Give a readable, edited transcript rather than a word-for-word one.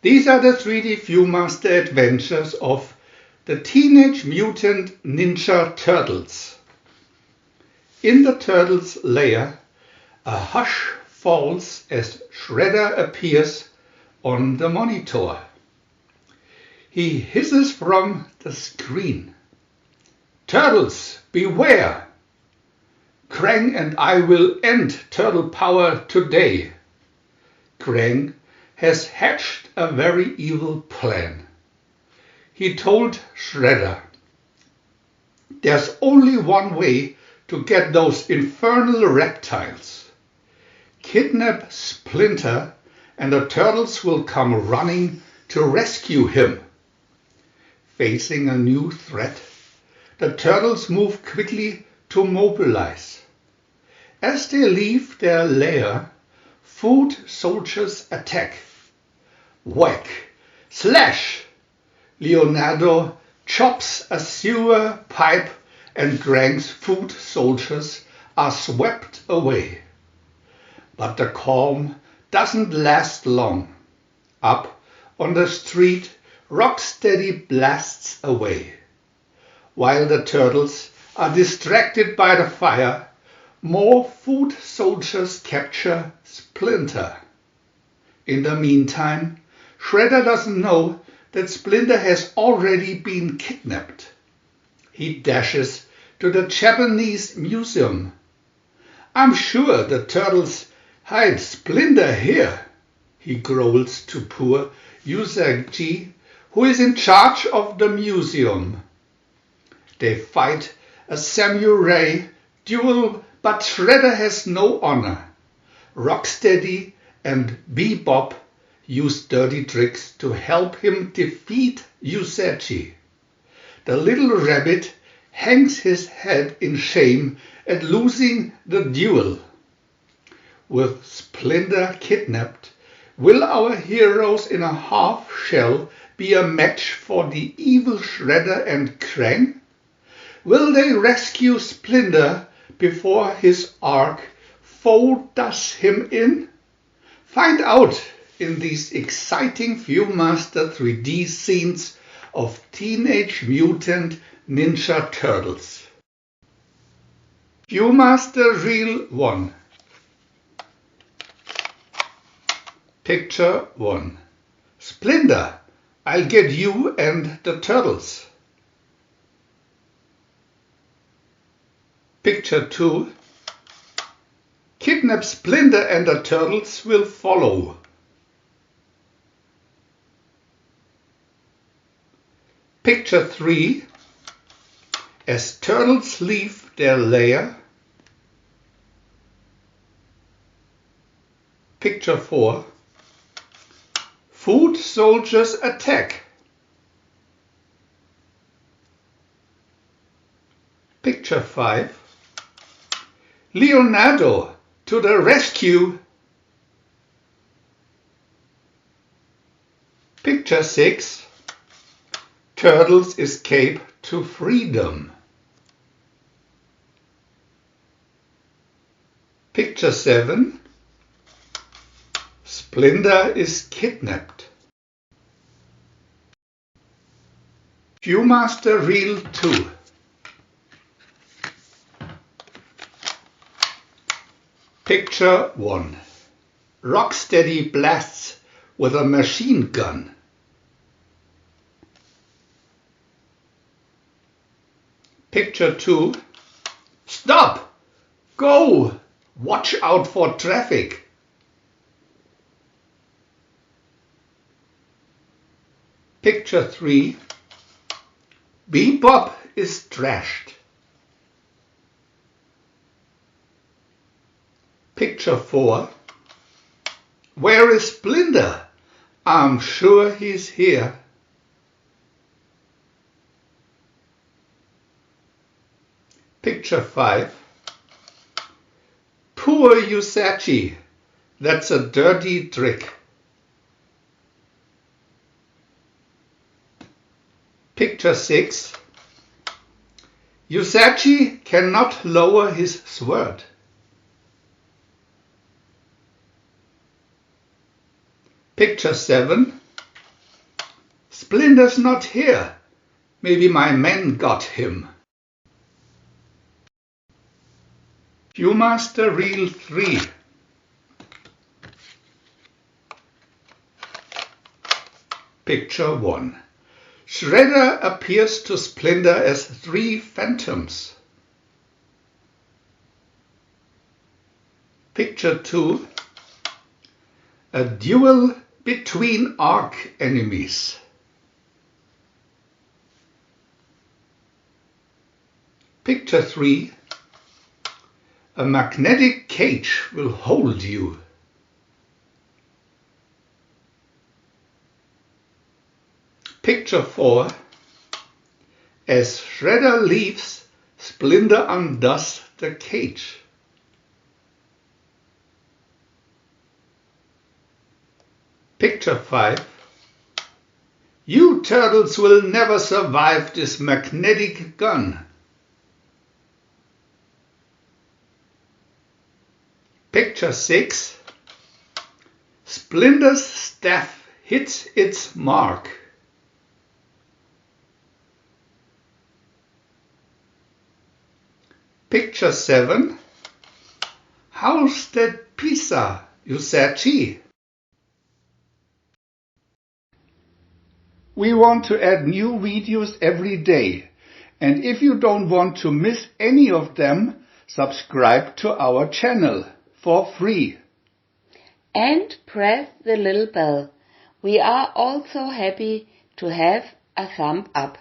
These are the 3D Viewmaster adventures of the Teenage Mutant Ninja Turtles. In the Turtles' lair, a hush falls as Shredder appears on the monitor. He hisses from the screen, "Turtles, beware! Krang and I will end turtle power today." Krang has hatched a very evil plan. He told Shredder, "There's only one way to get those infernal reptiles. Kidnap Splinter and the turtles will come running to rescue him." Facing a new threat, the turtles move quickly to mobilize. As they leave their lair, foot soldiers attack. Whack! Slash! Leonardo chops a sewer pipe and Krang's foot soldiers are swept away. But the calm doesn't last long. Up on the street, Rocksteady blasts away. While the turtles are distracted by the fire, more foot soldiers capture Splinter. In the meantime, Shredder doesn't know that Splinter has already been kidnapped. He dashes to the Japanese museum. "I'm sure the turtles hide Splinter here," he growls to poor Usagi, who is in charge of the museum. They fight a samurai duel, but Shredder has no honor. Rocksteady and Bebop use dirty tricks to help him defeat Usagi. The little rabbit hangs his head in shame at losing the duel. With Splinter kidnapped, will our heroes in a half shell be a match for the evil Shredder and Krang? Will they rescue Splinter before his arch foe does him in? Find out in these exciting Viewmaster 3D scenes of Teenage Mutant Ninja Turtles. Viewmaster Reel 1. Picture 1. Splinter, I'll get you and the turtles. Picture 2. Kidnap Splinter and the turtles will follow. Picture 3. As turtles leave their lair. Picture 4. Foot soldiers attack. Picture 5. Leonardo to the rescue. Picture 6. Turtles escape to freedom. Picture 7. Splinter is kidnapped. Viewmaster Reel 2. Picture 1. Rocksteady blasts with a machine gun. Picture 2. Stop! Go! Watch out for traffic. Picture 3. Bebop is trashed. Picture 4. Where is Splinter? I'm sure he's here. Picture 5. Poor Usagi. That's a dirty trick. Picture 6. Usagi cannot lower his sword. Picture 7. Splinter's not here. Maybe my men got him. Viewmaster Reel 3. Picture 1. Shredder appears to Splinter as 3 phantoms. Picture 2. A duel between arch enemies. Picture 3. A magnetic cage will hold you. Picture 4. As Shredder leaves, Splinter undoes the cage. Picture 5. You turtles will never survive this magnetic gun. Picture 6. Splinter's staff hits its mark. Picture 7. How's that pizza, you said? We want to add new videos every day, and if you don't want to miss any of them, subscribe to our channel for free. And press the little bell. We are also happy to have a thumb up.